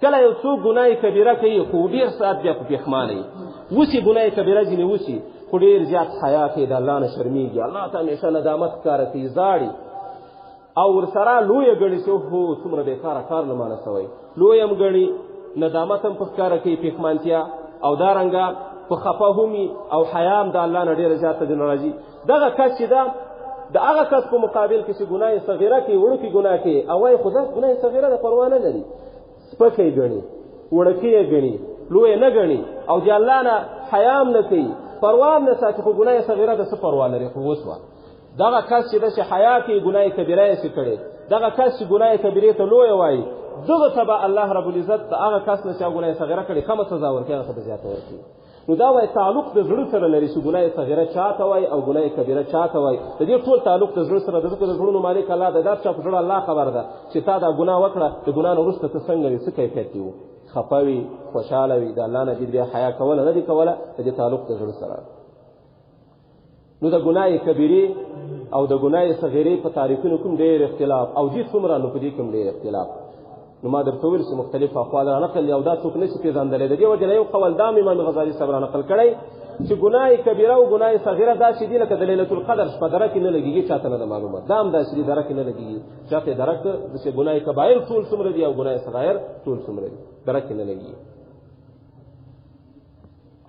کله یو څوک ګناه کبیره کوي خو ډېر ساعت بیا په پښیمانه وي وسي ګناه کبیره ځینې وسي خو ډېر زیات حیا کوي د الله نه شرمېږي الله ته همیشه ندامت ښکاره کوي زاړي او ورسره لویه ګڼي چې هو څومره بېکاره کار له مانه سوی لویه هم ګڼي ندامت هم په ښکاره کوي پښیمانتیا او دارنګه په خفه هم او حیا هم د الله نه ډېره زیاته دې نه راځي دغه کس چې ده د هغه کس په مقابل کې چې ګناه صغیره کوي وړوکې ګناه کوي او وایي خو دا ګناه صغیره ده پروا نه لري سپکه یې ګڼي وړکې یې ګڼي لویه نه ګڼي او د الله نه حیا هم نه کوي پروا هم نه ساتي خو ګناه صغیره ده څه پروا لري خو وسوه دغه کس چې ده چې حیا کوي ګناه کبیره یې کړې دغه کس چې ګناه کبیرې ته لویه وایي دغه ته به الله رب العزت د هغه کس نه چې ګناه صغیره کړې کمه سزا ورکوي هغه ته به زیاته ورکوي نو دا وایي تعلق د زړه سره لري چې ګناه صغیره چاته وایي او ګناه کبیره چاته وایي د دې ټول تعلق د زړه سره د ځکه د زړونو مالک الله ده دا چا په زړه الله خبر ده چې تا دا ګناه وکړه د ګناه نه وروسته ته څنګه وي څه کیفیت دي و خفه وي خوشحاله وي د الله نه دې بیا حیا کوله نه دي کوله د دې تعلق د زړه سره نو د ګناه کبیرې او د ګناه صغیرې په تعریفونو کوم ډېر اختلاف او دې څومره نو په دې کوم ډېر اختلاف نو ما درته وویل چې مختلف اقوال را نقل یو دا څوک نشي پېژندلی د دې وجه نه یو قول دا امام غزالي صاحب را نقل کړی چې ګناه کبیره او ګناه صغیره داسې دي لکه د لیلة القدر شپه دره کې نه لګېږي چاته نه ده معلومه دا هم داسې دي دره کې نه لګېږي چاته درک داسې ګناه کبایر ټول څومره دي او ګناه صغایر ټول څومره دي دره کې نه لګېږي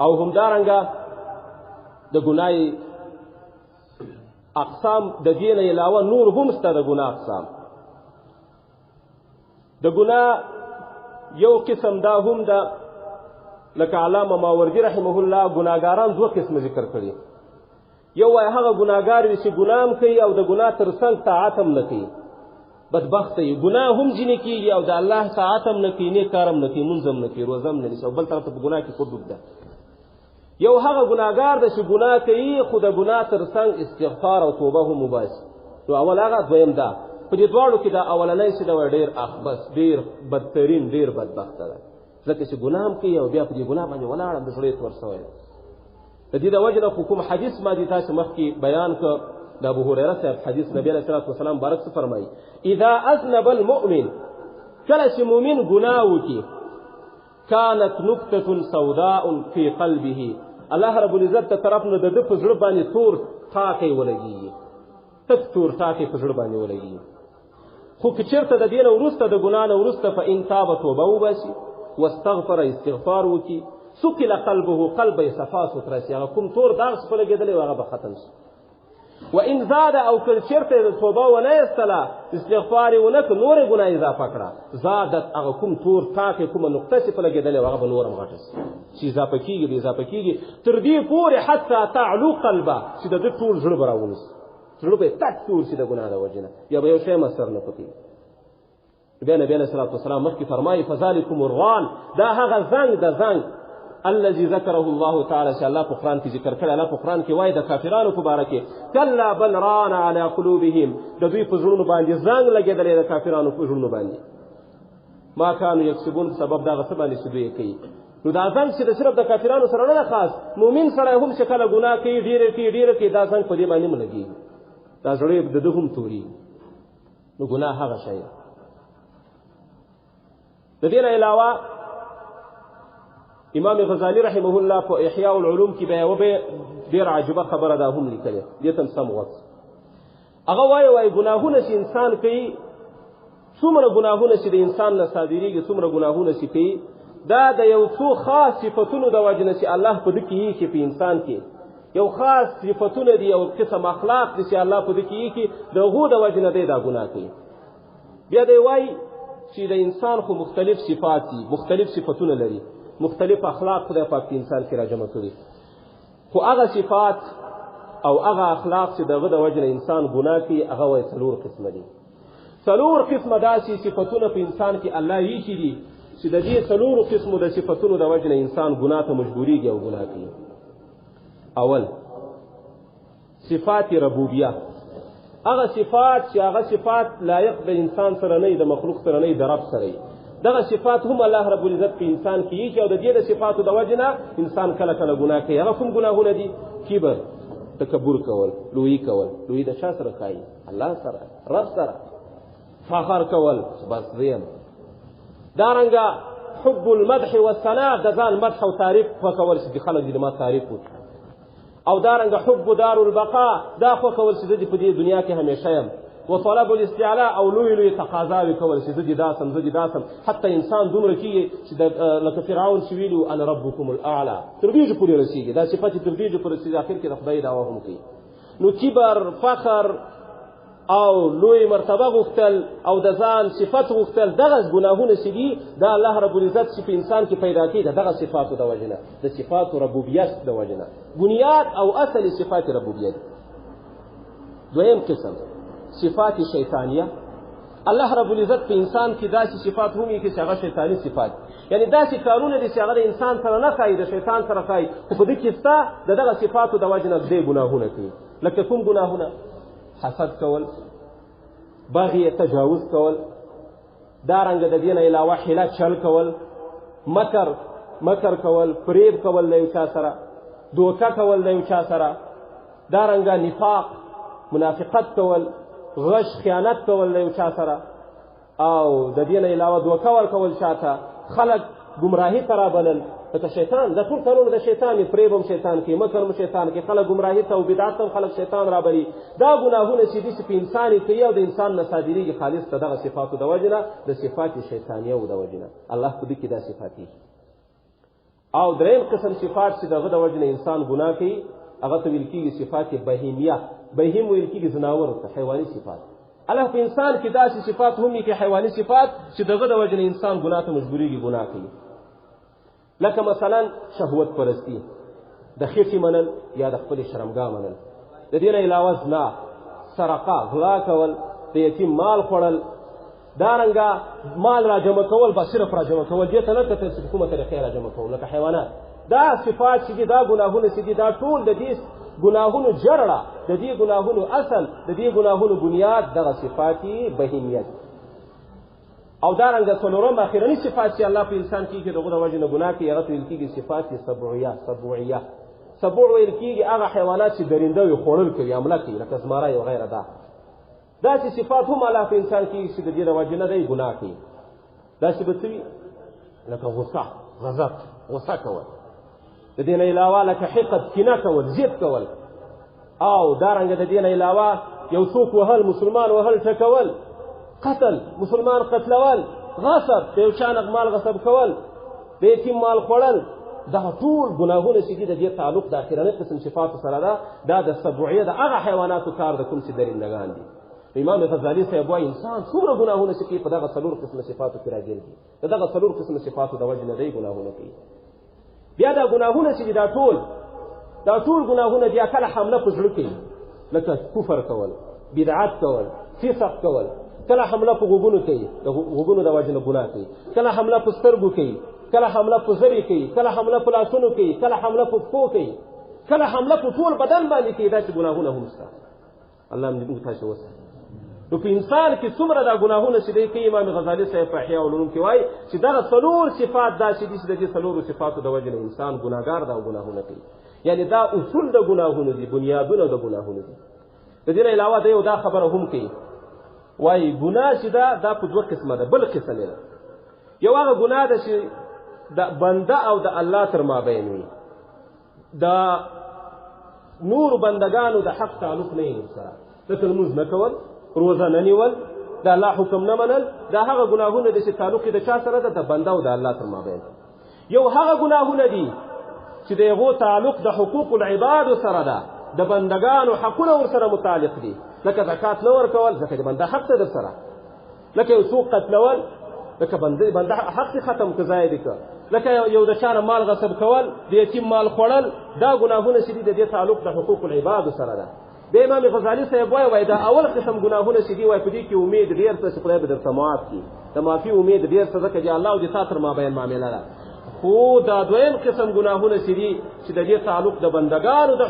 او همدارنګه د ګناه اقسام د دې نه علاوه نور هم شته د ګناه اقسام د ګناه یو قسم دا هم ده لکه علامه ماوردي رحمه الله ګناهګاران دوه قسمه ذکر کړي یو وایي هغه ګناهګار وي چې ګناه هم کوي او د ګناه تر څنګ طاعت هم نه کوي بدبخته وي ګناه هم ځینې کېږي او د الله طاعت هم نه کوي نیک کار هم نه کوي لمونځ هم نه کوي روژه هم نه نیسي او بل طرف ته په ګناه کې خود ده یو هغه ګناهګار ده چې ګناه کوي خو د ګناه تر څنګ استغفار او توبه هم وباسي نو اول هغه دویم ده په دې دواړو کې دا اولنی چې ده ډېر اخبث ډېر بدترین ډېر بدبخته ده ځکه چې ګناه هم کوي او بیا په دې ګناه باندې ولاړ د زړه یې تور سوی ده د دې د وجې نه خو کوم حدیث ما دې تاسو مخکې بیان کړ د ابو هریره صاحب حدیث نبی علیه الصلاه والسلام بارک څه فرمایي اذا اذنب المؤمن کله چې مؤمن ګناه وکړي كانت نکته سوداء في قلبه الله رب العزت ته طرف نه د ده په زړه باندې تور ټاکی ولګېږي تک تور ټاکی په زړه باندې ولګېږي خو که چېرته د دې نه وروسته د ګناه نه وروسته فإن تاب توبه وباسي واستغفر استغفار وکړي سکل قلبه قلب یې صفا سوتره سي هغه کوم تور داغ چې په لګېدلی و هغه به ختم شي وإن زاد او که چېرته د توبه ونه ایستله استغفار یې ونه کړه نورې ګناه اضافه کړه زادت هغه کوم تور ټاکې کومه نقطه چې په لګېدلی و هغه به نور هم غټه شي چې اضافه کېږي به اضافه کېږي تر دې پورې حتی تعلو قلبه چې د ده ټول زړه به راونیسي زړه به یې تک تور شي د ګناه د وجې نه یا به یو شی مسر نه پکې بیا نبی علیه الصلاه والسلام مخکې فرمایي فذلکم الران دا هغه زنګ د زنګ الذي ذكره الله تعالى چې الله په قرآن کې ذکر کړی الله په قرآن کې وایي د کافرانو په باره کې کلا بل ران علی قلوبهم د دوی په زړونو باندې زنګ لګېدلی د کافرانو په زړونو باندې ما کانوا یکسبون سبب دغه څه باندې چې دوی یې کوي نو دا زنګ چې د صرف د کافرانو سره نه ده خاص مؤمن سره هم چې کله ګناه کوي ډېره کوي دا زنګ په دې باندې هم لګېږي دا زړه د ده هم تورېږي نو ګناه هغه شی د دې نه علاوه امام غزالی رحمه الله په احیاء العلوم کې به یوه ډېره عجیبه خبره دا هم لیکلې دې ته هم سم غوږ هغه وایي ګناهونه چې انسان کوي څومره ګناهونه چې د انسان نه صادرېږي څومره ګناهونه چې کوي دا د یو څو خاص صفتونو د وجې نه چې الله په ده کې ایښي په انسان کې یو خاص صفتونه دي یو قسم اخلاق دي چې الله په ده کې ایښي د هغو د وجې نه دی دا ګناه کوي بیا دی وایي چې د انسان خو مختلف صفات دي مختلف صفتونه لري مختلف اخلاق خدای پاک په انسان کې راجمع کړي خو هغه صفات او هغه اخلاق چې دغه د وجه نه انسان ګناه کوي هغه وایي څلور قسمه دي څلور قسمه داسې صفتونه په انسان کې الله ایښي دي چې د دې څلورو قسمو د صفتونو د وجه نه انسان ګناه ته مجبورېږي او ګناه کوي اول صفات ربوبیه هغه صفات چې هغه صفات لایق د انسان سره نه د مخلوق سره نه د رب سره دغه صفات هم الله رب العزت په انسان کې ایښي او د دې د صفاتو د وجې نه انسان کله کله ګناه کوي هغه کوم ګناهونه دي کبر تکبر کول لویي کول لویي د چا سره کوي الله سره رب سره فخر کول بس زیم دارنګه حب المدح والثناء د ځان مدح او تعریف خوښول چې خلک دې ما تعریف وکړي او دارنګه حب دار البقاء دا خوښول چې زه په دې دنیا کې همیشه یم وطلب الاستعلاء او لوی تقاضاوې کول چې زه دې داسم زه دې داسم حتی انسان دومره کېږي چې لکه فرعون چې ویلي انا ربکم الاعلی تر دې پورې رسېږي دا صفت تر دې پورې رسېږي اخر کې د خدای دعوا هم کوي نو کبر فخر او لوی مرتبه غوښتل او د ځان صفت غوښتل دغه ګناهونه چې دي دا الله رب العزت چې په انسان کې پیدا کړي دغه صفاتو د وجه نه د صفاتو ربوبیت د وجه نه بنیاد او اصل صفات ربوبیت دویم قسم صفات شیطانیه الله رب العزت په انسان کې داسې صفات هم کې چې هغه شیطانی صفات یعنی داسې کارونه دي چې هغه د انسان سره نه ښایي د شیطان سره ښایي خو په دې کې ستا د دغه صفاتو د وجه نه دې ګناهونه کوي لکه کوم ګناهونه حسد کول بغي تجاوز کول دارنګه د دې نه علاوه حیله چل کول مکر کول فریب کول له یو چا سره دوکه کول له یو چا سره دارنګه نفاق منافقت کول غش خیانت کول له یو چا سره او د دې نه علاوه دوکه ورکول چاته خلق گمراهی ته رابلل ته شیطان د ټول کارونه د شیطان فریبم شیطان کې مکرم شیطان کې خلق گمراهی ته او بدعت ته خلق شیطان رابلی دا ګناهونه چې دي په انسان کې او د انسان نه صادریږي خالص ته دغه صفاتو د وجنه د صفات شیطانیه او د وجنه الله په دې کې دا صفات دي او دریم قسم صفات چې دغه د وجنه انسان ګناه کوي هغه ته ویل کېږي صفات بهیمیه بهیم ویل کېږي زناور ته حیواني صفات الله په انسان کې داسې صفات هم کې حیواني صفات چې دغه د وجنه انسان ګناه ته مجبورېږي ګناه کوي لکه مثلا شهوت پرستی د خېټې منل یا د خپل شرمګاه منل د دې نه علاوه زنا سرقه غلا کول د یتیم مال خوړل دارنګه مال را جمع کول به صرف را جمع کول دې ته نه کتل چې کومه طریقې را جمع کول لکه حیوانات دا صفات چې دي دا ګناهونه چې دي دا ټول د دې ګناهونو جرړه د دې ګناهونو اصل د دې ګناهونو بنیاد دغه صفاتي بهیمیت او دارنګه څلورم اخرنی صفات چې الله په انسان کې دغه د وجه نه ګناه کوي هغه ویل کېږي صفات سبوعیه سبوع ویل کېږي هغه حیوانات چې درنده وي خوړل کوي عمله کوي لکه زمری او غیره دا چې صفات هم الله په انسان کې چې د دې د وجه نه دی ګناه کوي دا چې به لکه غصه کول د دې نه علاوه لکه حقد کینه کول ضد کول او دارنګه د دې نه علاوه یو څوک وهل مسلمان وهل ټکول قتل مسلمان قتلول غصب د یو چا مال غصب کول د یتیم مال خوړل دا ټول ګناهونه چې دي د دې تعلق د اخرنۍ قسم صفاتو سره ده دا د سبوعیه د هغه حیواناتو کار د کوم چې درندګان دي امام غزالی صاحب وايي انسان څومره ګناهونه چې کوي په دغه څلور قسم صفاتو کې راګرځي دغه څلور قسم صفاتو د وجه نه دی ګناهونه کوي بیا دا ګناهونه چې دا ټول ګناهونه بیا کله حمله په زړه کوي لکه کفر کول بدعت کول فسق کول کله حمله په غوګونو کوي د غوګونو د وجه نه ګناه کوي کله حمله په سترګو کوي کله حمله په زړه کوي کله حمله په لاسونو کوي کله حمله په پښو کوي کله حمله په ټول بدن باندې کوي دا چې ګناهونه هم شته الله دې تاسو وسه نو په انسان کې څومره دا ګناهونه چې دی کوي امام غزالی صاحب په احیاء العلوم کې وایي چې دغه څلور صفات دا چې دي چې د دې څلورو صفاتو د وجه نه انسان ګناهګار دا ګناهونه کوي یعنی دا اصول د ګناهونو دي بنیادونه د ګناهونو دي د دې نه علاوه یو دا خبره هم کوي وایي ګناه چې دا په دوه قسمه ده بل قسم نه یو هغه ګناه ده چې د بنده او د الله تر مابین وي دا نور بندگانو د حق تعلق نه یې سره لکه لمونځ نه کول روزه نه نیول د الله حکم نه منل دا هغه ګناهونه دي چې تعلق د چا سره ده د بنده او د الله تر مابین یو هغه ګناهونه دي چې دغه تعلق د حقوق العباد سره ده د بندگانو حقونه ور سره متعلق دي لکه زکات نه ورکول ځکه د بنده حق ده سره لکه یو څوک قتلول لکه بنده حق ختم کزای دي لکه یو د چا مال غصب کول د یتیم مال خوړل دا ګناهونه چې دي د دې تعلق د حقوق العباد سره ده د امام غزالی صاحب وایي دا اول قسم ګناهونه چې دي وایي په دې کې امید ډیر څه خدای به درته معاف کړي د معافي امید ډیر څه ځکه چې الله دې تاسو ما بیان معاملې ده خو دا دویم قسم ګناهونه چې دي چې د دې تعلق د بندگانو د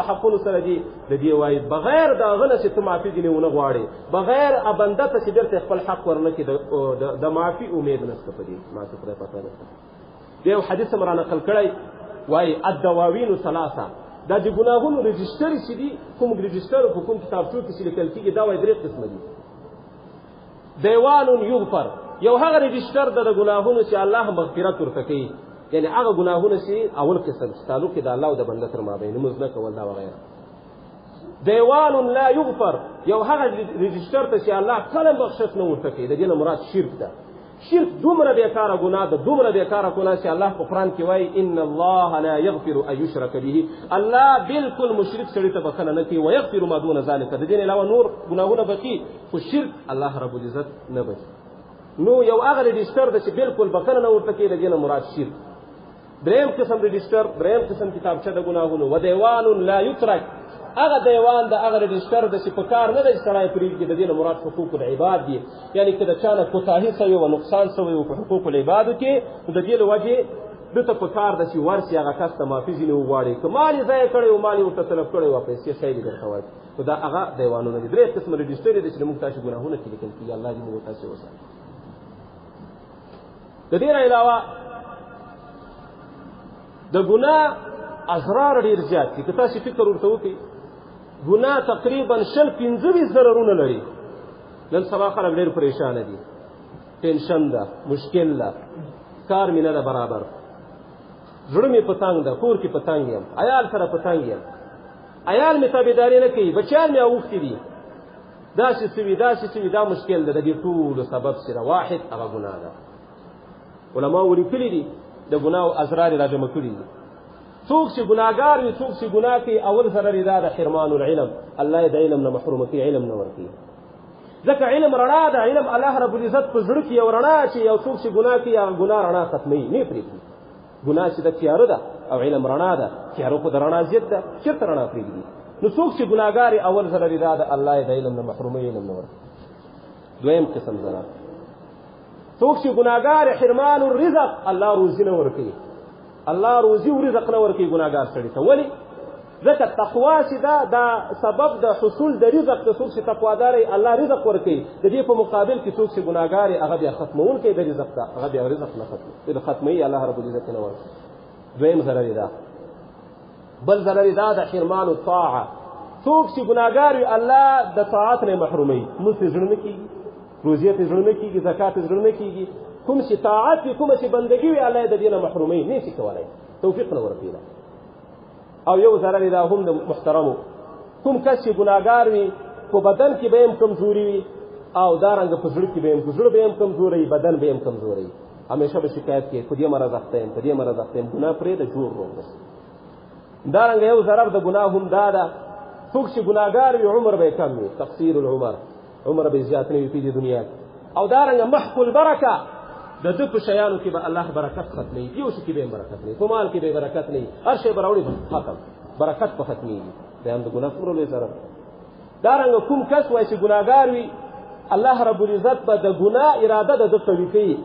حقوقو سره دي د دې وایي بغیر د غنه چې معافي دي نه غواړي بغیر بنده ته چې درته خپل حق ورنه کې د معافي امید نشته په دې معافي خدای پاتې نه دی حدیث مرا نقل کړی وایي الدواوین ثلاثه دا د ګناهونو رجستر چې دي کوم رجستر په کوم کتابچو کې چې لیکل کېږي دا وایي درې قسم دي دیوان یغفر یو هغه رجسټر د ګناهونو چې الله مغفرت ورته کوي، یعنی هغه ګناهونه چې اول قسم چې تعلق د الله او د بنده تر مابین لمونځ نه کول دا وغیره. دیوان لا یغفر، یو هغه رجسټر ته چې الله کله بخښش نه ورته کوي، د دې نه مراد شرک ده. شرک دومره بیکاره ګناه ده، دومره بیکاره ګناه چې الله په قرآن کې وایي ان الله لا یغفر ان یشرک به، الله بالکل مشرک سړي ته بخښنه نه کوي، ویغفر ما دون ذلک، د دې علاوه نور ګناهونه بخي، خو شرک الله رب العزت نه بخي. نو یو هغه رجسټر ده چې بالکل بخښنه نه ورته کوي، د دې نه مراد شرک. دریم قسم رجسټر، دریم قسم کتابچه د ګناهونو. و دیوان لا یترک، هغه دیوان د هغه رجسټر د چې په کار نه دی سړی پرېږدي، د دې نه مراد حقوق العباد دي، یعنی که د چا نه کوتاهي شوې و نقصان شوی و په حقوق العبادو کې، نو د دې له وجې ده ته په کار ده چې ورسي هغه کس ته معافي ځینې وغواړي، که مال یې ضایع کړی و، مال یې ورته تلف کړی و، پیسې شی دې درته ورکړي، نو دا هغه دیوانونه دي. درې قسم رجسټر دي چې موږ تاسو ګناهونه کې لیکل کېږي. الله دې موږ تاسو وساتي. د دې نه علاوه د ګناه اضرار ډېر زیات دي. که تاسو فکر ورته وکړئ، ګناه تقریبا 25 ضررونه لري. نن سبا خلک ډېر پریشانه دي، ټینشن ده، مشکل ده، کار مې نه ده برابر، زړه مې په تنګ ده، کور کې په تنګ یم، عیال سره په تنګ یم، عیال مې تابعداري نه کوي، بچیان مې اوښتي دي، داسې سوي داسې سوي، دا مشکل ده. د دې ټولو سبب سره واحد هغه ګناه ده. علماو لیکلي دي د ګناه اضرار را جمع کړي دي. څوک چې ګناهګار وي، څوک چې ګناه کوي، اول ضرر یې دا ده حرمان العلم، الله یې د علم نه محروم کوي، علم نه ورکوي. ځکه علم رڼا ده، علم الله رب العزت په زړه کې یو رڼا چې یو څوک چې ګناه کوي هغه ګناه رڼا ختموي، نه پرېږدي. ګناه چې د تیاره ده او علم رڼا ده، تیاره خو د رڼا ضد ده، چېرته رڼا پرېږدي؟ نو څوک چې ګناهګار وي اول ضرر یې دا ده الله یې د علم نه محروموي، علم نه ورکوي. دویم قسم ضرر، څوک چې ګناهګار حرمان الرزق، الله روزي نه ورکوي، الله روزي او رزق نه ورکوي ګناهګار سړي ته. ولې؟ ځکه تقوا چې دا سبب د حصول د رزق د څوک چې تقوادار الله رزق ورکوي، د دې په مقابل کې څوک چې ګناهګار هغه بیا ختمونکی د رزق ده، هغه بیا رزق نه ختموي، الله رب العزت نه ورکوي. دویم ضرر دا. بل ضرر دا د حرمان الطاعه، څوک چې ګناهګار وي الله د طاعت نه محروموي، مونځ یې زړه نه کېږي، روزیت یې زړه نه کېږي، زکات یې زړه نه کېږي، کوم چې طاعت وي، کومه چې بندګي وي، الله یې د دې نه محروموي، نه شي کولی، توفیق نه ورکوي. او یو ضرر دا هم د محترمو، کوم کس چې ګناهګار وي، په بدن کې به هم کمزوري وي، او دارنګه په زړه کې به هم، زړه به هم کمزوری وي، بدن به هم کمزوری وي، همیشه به شکایت کوي په دې مرض اخته یم، په دې مرض اخته یم. ګناه پرېږده، جوړ روغ اوسه. دارنګه یو ضرر د ګناه هم دا ده، څوک چې ګناهګار وي عمر به یې کم وي، تقصیر العمر، عمر به یې زیات نه وي په دې دنیا کې. او دارنګه محق البرکه، د ده په شیانو کې به الله برکت ختموي، یو شي کې به برکت نه وي، په مال کې به برکت نه وي، هر شی به راوړي ختم، برکت په ختمېږي. دا هم د ګناه څومره لوی ضرر. دارنګه کوم کس وایي چې ګناهګار وي، الله رب العزت به د ګناه اراده د ده قوي کوي،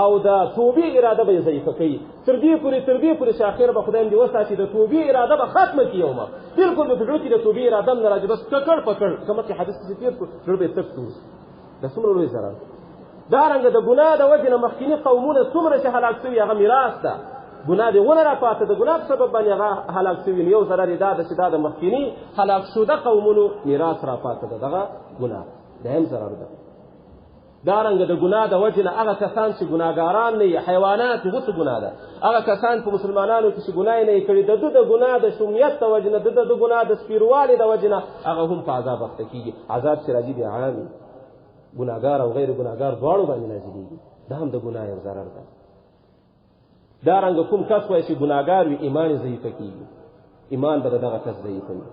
او د توبې اراده به یې ضعیفه کوي، تر دې پورې چې اخر به خدای دې وساتي د توبې اراده به ختمه کړي، یو وخت بالکل به په زړه کې د توبې اراده هم نه راځي، بس ککړ پکړ، کومه چې حدیث کې تېر کړو، زړه به یې تک توز. دا څومره لوی ضرر. دارنګه د ګناه د وجې نه مخکیني قومونه څومره چې هلاک شوي، هغه میراث ده، ګناه دې ونه راپاته، د ګناه په سبب باندې هغه هلاک شوي. یو ضرر یې دا ده چې دا د مخکیني هلاک شوده قومونو میراث راپاته ده، دغه ګناه دویم ضرر ده. دارنګه د ګناه د وجې نه هغه کسان چې ګناهګاران نه وي، حیوانات هغه څه ګناه ده، هغه کسان په مسلمانانو کې چې ګناه نه یې کړي، د ده د ګناه د شومیت د وجې نه، د ګناه د سپیروالي د وجې نه هغه هم په عذاب اخته کېږي. عذاب چې راځي بیا عام وي، ګناهګار او غیر ګناهګار دواړو باندې نازلېږي. دا هم د ګناه یو ضرر ده. دارنګه کوم کس وایي چې ګناهګار وي، ایمان یې ضعیفه کېږي، ایمان به د دغه کس ضعیفه وي.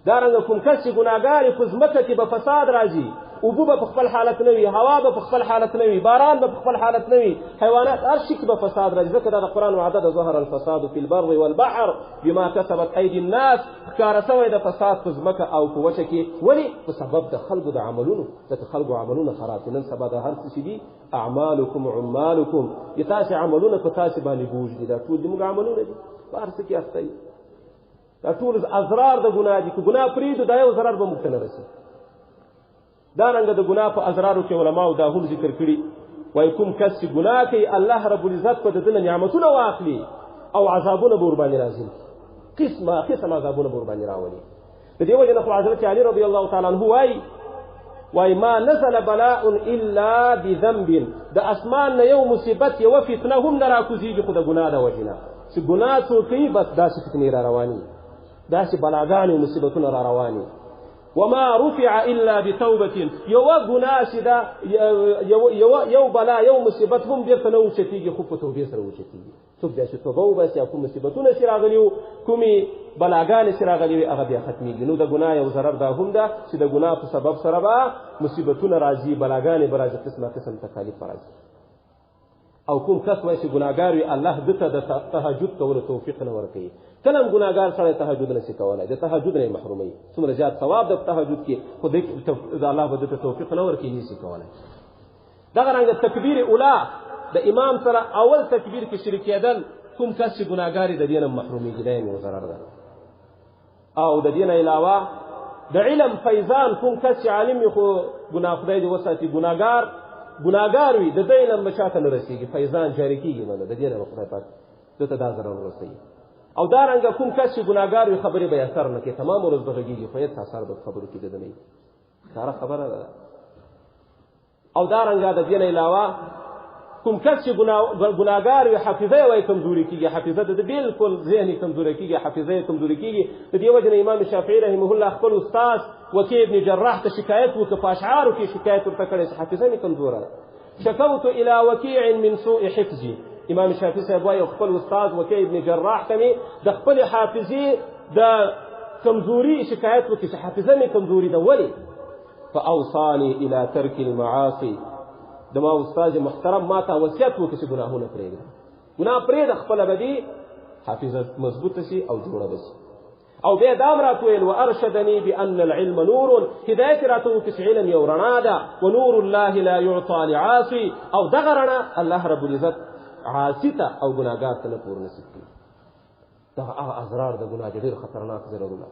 دارنګه کوم کس چې ګناهګار وي، په ځمکه کې به فساد راځي، اوبه به په خپل حالت نه وي، هوا به په خپل حالت نه وي، باران به په خپل حالت نه وي، حیوانات هر شي کې به فساد راځي. ځکه دا د قرآن وعده ده، ظهر الفساد فی البر والبحر بما کسبت ایدي الناس، ښکاره شوی د فساد په ځمکه او په وچه کې. ولې؟ په سبب د خلکو د عملونو، ځکه خلکو عملونه خراب دي. نن سبا د هر څه چې دي اعمالکم عمالکم، د تاسې عملونه په تاسې باندې بوج دي، دا ټول زموږ عملونه دي، په هر څه کې اخته دي. دا ټول اضرار د ګناه دي، که ګناه پرېږدو دا یو ضرر به موږ ته نه رسي. دارنګه د ګناه په اضرارو کې علماو دا هم ذکر کړي، وایي کوم کس چې ګناه کوي، الله رب العزت به د ده نه نعمتونه واخلي او عذابونه به ورباندې نازل کړي، قسم عذابونه به ورباندې راولي. د دې وجې نه خو حضرت علي رضی الله تعالی عنه وایي وای ما نزل بلاء الا بذنب د اسمان نه یو مصیبت یو فتنه هم نه راکوزیږي خو د ګناه د وجې نه چې ګناه څوک کوي بس داسې فتنې را رواني داسې بلاګانې او مصیبتونه را رواني وما رفع الا بتوبه یو ګناه چې دا یو بلا یو مصیبت هم بیرته نه اوچتېږي خو په توبې سره اوچتېږي څوک بیا چې توبه وباسي او کوم مصیبتونه چې راغلي وو کومې بلاګانې چې راغلي وي هغه بیا ختمېږي نو د ګناه یو ضرر دا هم ده چې د ګناه په سبب سره به مصیبتونه راځي بلاګانې به راځي قسمه قسم تکالیف به راځي او کوم کس وایي چې ګناهګار وي الله ده ته د تهجد کولو توفیق نه ورکوي کله هم ګناهګار سړی تهجد نشي کولی د تهجد نه یې محروموي څومره زیات ثواب د تهجد کې خو د الله به ده ته توفیق نه ورکوي نشي کولی دغه رنګه تکبیر اولا د امام سره اول تکبیر کې شریک کېدل کوم کس چې ګناهګار د دې نه محرومېږي دا یې ضرر ده او د دې نه علاوه د علم فیضان کوم کس چې عالم وي خو ګناه خدای دې وساتي ګناهګار وي د دې علم به چاته نه رسېږي فیضان جاري کېږي نه د دې نه خدای پاک ده ته دا ضرر ورسوي او دارنګه کوم کس چې ګناهګار وي خبرې به یې اثر نه کوي تمام ورځ به غږېږي خو هېڅ اثر به خبرو کې د ده نه وي ساره خبره ده او دارنګه د دې نه علاوه کوم کس چې ګناهګار وي حافظه یې وایي کمزوري کېږي حافظه د بالکل ذهني کمزوري کېږي حافظه یې کمزوري کېږي د دې وجه نه امام شافعي رحمه الله خپل استاد وکیع ابن جراح ته شکایت وکړه په اشعارو کې شکایت ورته کړی چې حافظه مې کمزوره ده شکوت الى وکیع من سوء حفظي امام شافعي صاحب وایي خپل استاد وکیع ابن جراح ته مې د خپلې حافظې د کمزوري شکایت وکړي چې حافظه مې کمزوري ده ولې فاوصاني الى ترك المعاصي د ما استاد محترم ما ته وصیت وکړي چې ګناهونه پرېږده ګناه پرېږده خپله به دې حافظه مضبوطه شي او جوړه به شي او بیا دا هم راته ویل وارشدني بان العلم نور هدایت راته وکړي چې علم یو رڼا ده ونور الله لا يعطى لعاصي او دغه رڼا الله رب العزت عاصي ته او ګناهګار ته نه پور نصیب کوي دغه هغه اضرار د ګناه ډېر خطرناک ضررونه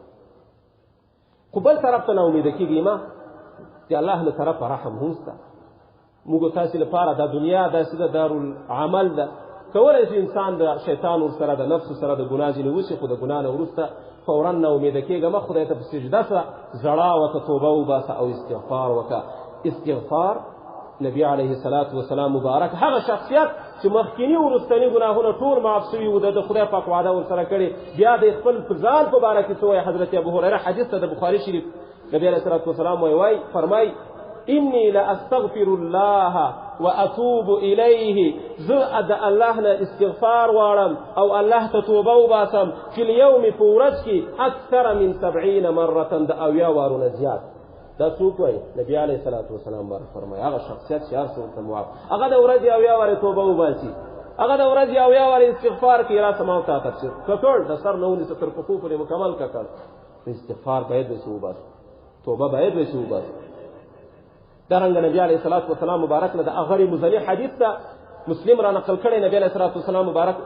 خو بل طرف ته نه امیده کېږي ما چې الله له طرفه رحم هم شته موږ تاسې لپاره دا دنیا داسې ده دارالعمل ده کولی شي انسان د شیطان ورسره د نفس سره د ګناه ځینې وشي خو د ګناه نه وروسته فورا نه امیده کېږه مه خدای ته په سجده سه ژړا وکړه توبه وباسه او استغفار وکړه استغفار نبی علیه الصلاة والسلام مبارک هغه شخصیت چې مخکینی وروستني ګناهونه ټول معاف شوي وو د خدای پاک وعده ورسره کړې بیا د خپل ځان په باره کې څه وایي حضرت ابو هریره حدیث ته د بخاري شریف نبی علیه الصلاة والسلام وایي فرمایي إني لأستغفر الله وأتوب إليه زاد الله استغفار وارم أو الله تتوبوا باسم في اليوم فورجك أكثر من 70 مرة دا أويا وارون زياد دا څوک وایي نبی علیه الصلاة والسلام بار فرمایي هغه شخصیت چې هر څه ورته معاف هغه د ورځې اویا وارې توبه وباسي هغه د ورځې اویا وارې استغفار کوي را سماو تا تفسیر ککړ د سر نه ونیسه تر پښو پورې مکمل ککړ استغفار باید وشي وباسو توبه باید وشي وباسو دارنګه نبی علیه الصلاة والسلام مبارک نه د هغه مزنی حدیث ته مسلم را نقل کړی نبی علیه الصلاة والسلام مبارک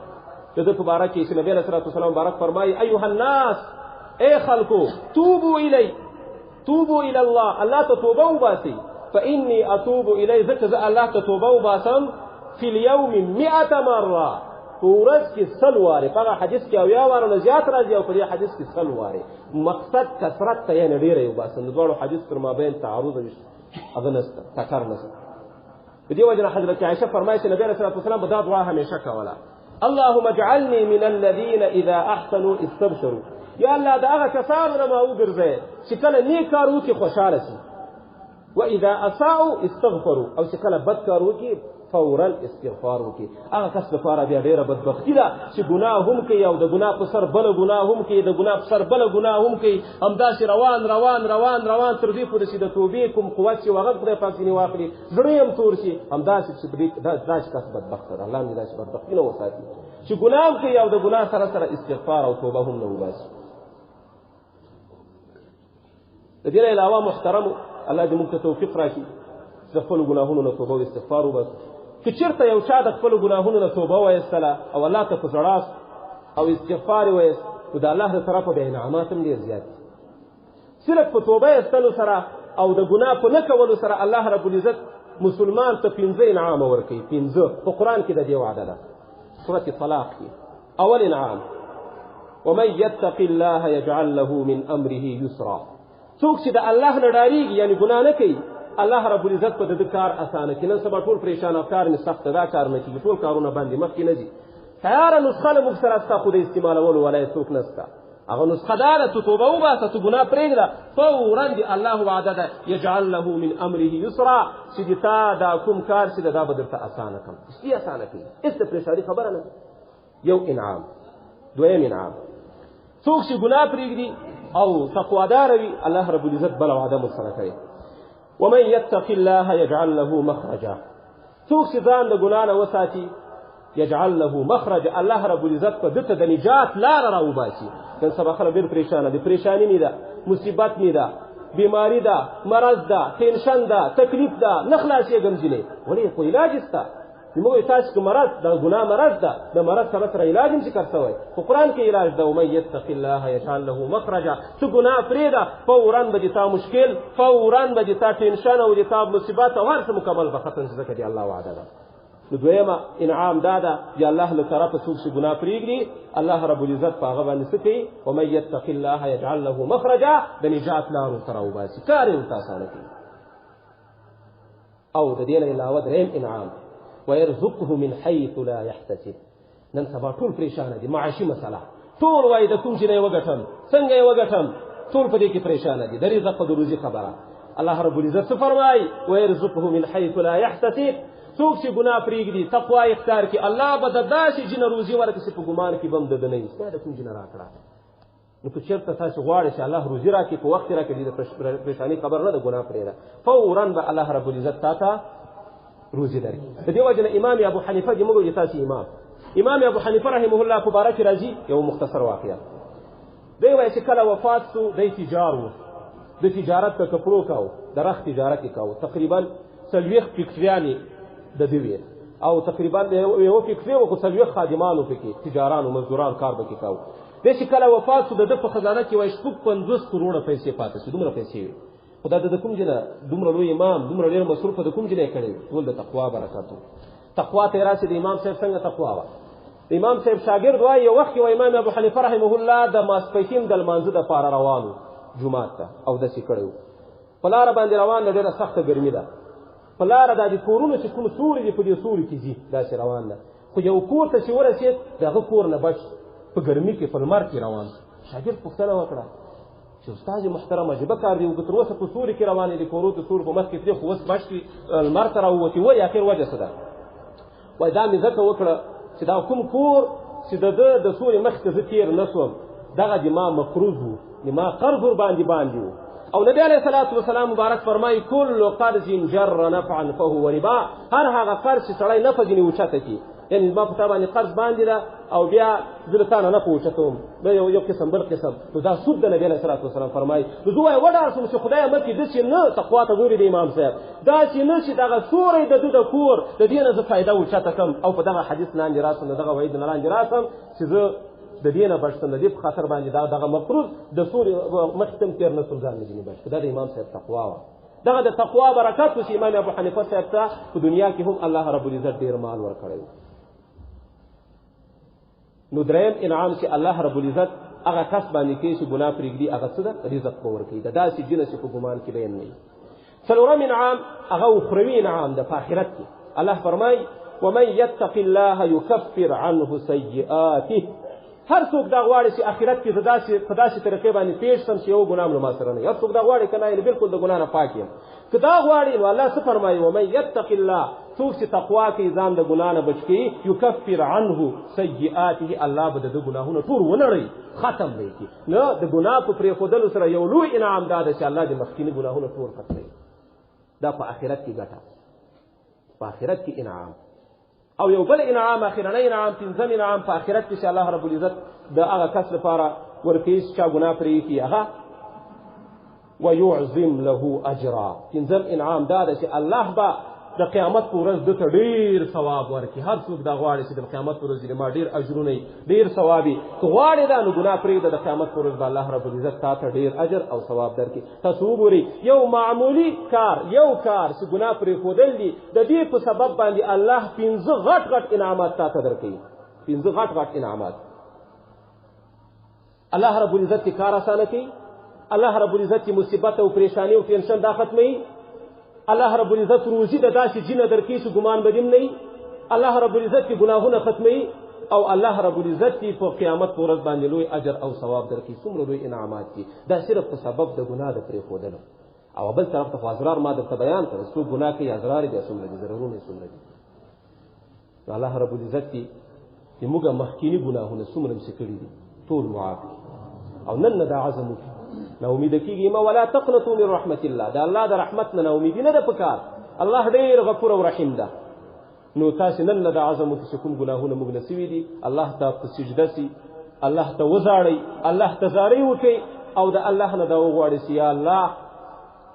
د دې په باره کې چې نبی علیه الصلاة والسلام مبارک فرمایي ایها الناس ای خلکو توبوا الى الله الله ته توبه وباسئ فاني اتوب الی ذکر الله ته توبه وباسم فی اليوم 100 مره ورځ کې 100 واره په حدیث کې اویا واره نه زیات راځي او په دې حدیث کې 100 واره مقصد کثرت ته یې ډیره وباسم د دوه حدیث پر مابین تعارض هغه نشته تکرار نشته په دې وجه حضرت عائشہ فرمایي چې نبی رسول الله صلی الله علیه وسلم دا دعا همیشه کوله اللهم اجعلني من الذين اذا احسنوا استبشروا یا الله دا هغه کسانو نه ما وګرځې چې کله نیک کار وکړي خوشاله شي واذا اساءوا استغفروا او چې کله بد کار وکړي فورا استغفار وکړي هغه کس لپاره بیا ډیره بدبختي ده چې ګناه هم کوي او د ګناه په سر بله ګناه هم کوي د ګناه په سر بله ګناه هم کوي همداسې روان تر دې پورې چې د توبې کوم قوت چې هغه خدای پاک ځینې واخلي زړه یې هم تور شي همداسې چې داسې کس بدبخته ده الله مې داسې بدبختي نه وساتي چې ګناه هم کوي او د ګناه سره استغفار او توبه هم نه وباسي د دې علاوه محترمو الله دې موږ ته توفیق راکړي د خپلو ګناهونو نه توبه او استغفار وباسو که چېرته یو چا د خپلو ګناهونو نه توبه وایستله او الله ته په زړه او استغفار یې وایست نو د الله له طرفه بیا انعامات هم ډېر زیات دي صرف په توبه ایستلو سره او د ګناه په نه کولو سره الله رب العزت مسلمان ته 15 انعام ورکوي 15 په قرآن کې د دې وعده ده سورة طلاق کې اول انعام ومن يتق الله يجعل له من امره يسرا څوک چې د الله نه ډارېږي یعنې ګناه نه کوي الله رب العزت په د کار اسانه کړي. نن سبا ټول پریشان او کار مې سخت دا کار نه کېږي، ټول کارونه باندې مخکې نه ځي. تیاره نسخه له موږ سره ستا خو د استعمالولو ولا یې څوک نسته. هغه نسخه دا ده ته توبه وباسه، ته ګناه پرېږده، فورا د الله وعده ده یجعل له من امره یسرا، چې د تا دا کوم کار چې دا به درته اسانه کړم، اشتي اسانه کوي، هېڅ د پرېشاني خبره نه ده. یو انعام. دویم انعام، څوک چې ګناه پرېږدي او تقوادار وي، الله رب العزت بله وعده مو سره کوي، ومن یتق الله یجعل له مخرجا. څوک چې ځان د ګناه نه وساتي، یجعل له مخرج، الله رب العزت په دته د نجات لاره راوباسي. نن سبا خلک ډېر پریشانه دي، پریشاني مې ده، مصیبت مې ده، بیماری ده، مرض ده، ټینشن ده، تکلیف ده، نه خلاصېږم جینۍ. ولې خو علاج شته. موږ وایو تاسو که مرض د ګناه مرض ده، د مرض سره علاج هم ذکر شوی، خو قرآن کې علاج ده. ومن یتق الله یجعل له مخرجا. ته ګناه پرېږده، فورا به د تا مشکل، فورا به د تا ټینشن او د تا مصیبت او هر څه مکمل به ختم شي، ځکه د الله وعده ده. نو دویمه انعام دا ده چې الله له طرفه څوک چې ګناه پرېږدي، الله رب العزت په هغه باندې څه کوي؟ ومن یتق الله یجعل له مخرجا، د نجات لار ورته راوباسي، کار یې ورته اسانه کوي. او د دې نه علاوه درېیم انعام، ويرزقه من حيث لا يحتسب. نن سبا ټول پریشانه دي، معاشي مسله، ټول وایي د کوم ځای وګټم، څنګه یې وګټم، ټول په دې کې پریشانه دي، د رزق او د روزي خبره. الله رب العزت څه فرمایي؟ ويرزقه من حيث لا يحتسب. څوک چې ګناه پرېږدي، تقوا اختیار کړي، الله به د داسې جنه روزي ورکړي چې په ګمان کې به هم د ده نه وي، ستا د کوم جنه راکړه. نو که چېرته تاسو غواړئ چې الله روزي راکړي، په وخت راکړي، د پریشاني خبر نه ده، ګناه پرېږده، فورا به الله رب العزت تا ته روزي درکړي. د دې وجه نه امام ابو حنیفه چې موږ وایو تاسې امام ابو حنیفه رحمه الله په باره کې راځي یو مختصر واقعه. دی وایي چې کله وفات سو، دی تجار و، د تجارت په کپړو کاوه، د رخ تجارت یې کاوه، تقریبا 40 فکریانې د دې وې، او تقریبا یو فکري و، خو 40 خادمانو پکې، تجارانو، مزدوران کار به کې کاوه. دی چې کله وفات سو، د ده په خزانه کې وایي 50 کروړه پیسې پاتې سو، دومره پیسې وې. خو دا د کوم ځای نه دومره لوی امام، دومره ډېر مصروفه د کوم ځای نه یې کړی؟ ټول د تقوا برکت و. تقوا ته یې راسي د امام صاحب څنګه تقوا وه. د امام صاحب شاګرد وایي یو وخت کې امام ابو حنیفه رحمه الله د ماسپښین د لمانځه دپاره روان و جومات ته، اودس یې کړی و، په لاره باندې روان دی، ډېره سخته ګرمي ده، په لاره دا د کورونو چې کوم سوري دي په دې سوري کې ځي، داسې روان ده. خو یو کور ته چې ورسېد، د هغه کور نه بچ په ګرمي کې په لمر کې روان شو. شاګرد پوښتنه وکړه چې استاد محترم عجیبه کار دی، تر اوسه په سوري کې روانې دي، کورو ته سور په مخ کې ترې، خو اوس مشتې لمر ته راووتې، ولې اخر وجه څه ده؟ وایي دا مې ځکه وکړه چې دا کوم کور چې د ده د سوري مخ ته زه تېر نه سوم، دغه د ما مقروض و، د ما قرض ورباندې باندې و. او نبی علیه الصلاة والسلام مبارک فرمایي کل قرض جر نفعا فهو ربا. هر هغه قرض چې سړی نفع ځینې اوچته کړي، یعنې زما په تا باندې قرض باندې ده او بیا زه له تا نه نفع اوچتوم، دا یو قسم بل قسم، نو دا سود ده. نبی علیه الصلاة والسلام فرمایي نو زه وایي وډار شوم چې خدایه مه کړي داسې نه، تقوا ته ګوري د امام صاحب، داسې نه چې دغه سوری د ده د کور د دې نه زه فایده اوچته کړم او په دغه حدیث لاندې راسم، د دغه وعید نه لاندې راسم چې زه د دې نه بچتم، د دې په خاطر باندې دغه مقروض د سوري مخې ته م تېر نه سوم، ځان مې ځینې بچ. دا د امام صاحب تقوا وه، دغه د تقوا برکت و چې امام ابو حنیفه صاحب ته په دنیا کې هم الله رب العزت ډېر مال ورکړی و. نو درېیم انعام چې الله رب العزت هغه کس باندې کوي چې ګناه پرېږدي، هغه څه ده؟ رزق به ورکوي، د داسې جنس چې په ګمان کې به یې نه وي. څلورم انعام هغه اخروي انعام ده، په آخرت کې الله فرمایي ومن یتق الله یکفر عنه سیئاته. هر څوک دا غواړي چې آخرت کې په داسې طریقې باندې پیش شم چې یو ګناه له ما سره نه وي. هر څوک دا غواړي که نه، یعنې بلکل د ګناه نه پاک یم. که دا غواړي نو الله څه فرمایي؟ ومن یتق الله، څوک چې تقوا کوي، ځان د ګناه نه بچ کوي، یکفر عنه سیئاته، الله به د ده ګناهونه ټول ونړوي، ختم به یې کړي. نه، د ګناه په پرېښودلو سره یو لوی انعام دا ده چې الله د مخکیني ګناهونه ټول ختموي. دا په آخرت کې ګټه، په آخرت کې انعام. او یو بل انعام، اخرنی انعام، پنځم انعام په آخرت کې چې الله رب العزت د هغه کس لپاره ورکوي چې چا ګناه پرېږدي، هغه ویعظم له اجرا. پنځم انعام دا ده چې الله به د قیامت په ورځ ده ته ډېر ثواب ورکړي. هر څوک دا غواړي چې د قیامت په ورځ ما ډېر اجرونه وي، ډېر ثواب وي. که غواړې دا نو ګناه پرېږده، د قیامت په ورځ به الله رب العزت تا ته ډېر اجر او ثواب درکړي. تاسو وګورئ یو معمولي کار، یو کار چې ګناه پرېښودل دي، د دې په سبب باندې الله 15 غټ غټ انعامات تا ته درکوي، 15 غټ غټ انعامات. الله رب العزت کار اسانه کوي، الله رب العزت مصیبت او پریشانی او ټینشن دا ختموي، الله رب العزت روزي د داسې جنه درکې چې ګمان به دې نه وي الله رب العزت کې ګناهونه ختموي او الله رب العزت کې په قیامت په ورځ باندې لوی اجر او ثواب درکړي څومره لوی انعامات دي دا صرف په سبب د ګناه د پرېښودلو او بل طرف ته خو اسرار ما درته بیان کړه څوک ګناه کوي اسرار یې بیا څومره دي ضررونه یې څومره دي نو الله رب العزت کې چې موږ مخکیني ګناهونه څومره مې کړي دي ټول معاف او نن نه دا عزم وکړي نا امید کېږي ما ولا تقنطوا من رحمت الله دا الله د رحمت نه امید نه ده پکار الله ډېر غفور او رحیم ده نو تاسو نن نه د عزم وکړئ چې کوم ګناهونه موږ نه سوي دي الله ته په سجده سي الله ته وزاړئ الله ته زارۍ وکړئ او د الله نه دا وغواړئ چې یا الله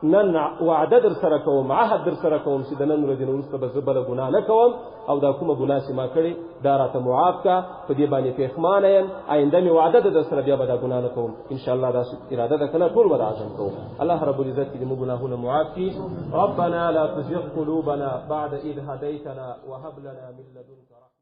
نن وعده در سره کوم عهد در سره کوم چې د نن ورځې نه وروسته به زه بله ګناه نه کوم او دا کومه ګناه چې ما کړې دا راته معاف کا په دې باندې پښیمانه یم آینده مې وعده ده در سره بیا به دا ګناه نه کوم انشاءالله دا اراده ده که نه ټول به دا عزم کوم الله رب العزت دې زموږ ګناهونه معاف کړي ربنا لا تزغ قلوبنا بعد إذ هديتنا وهب لنا من لدنك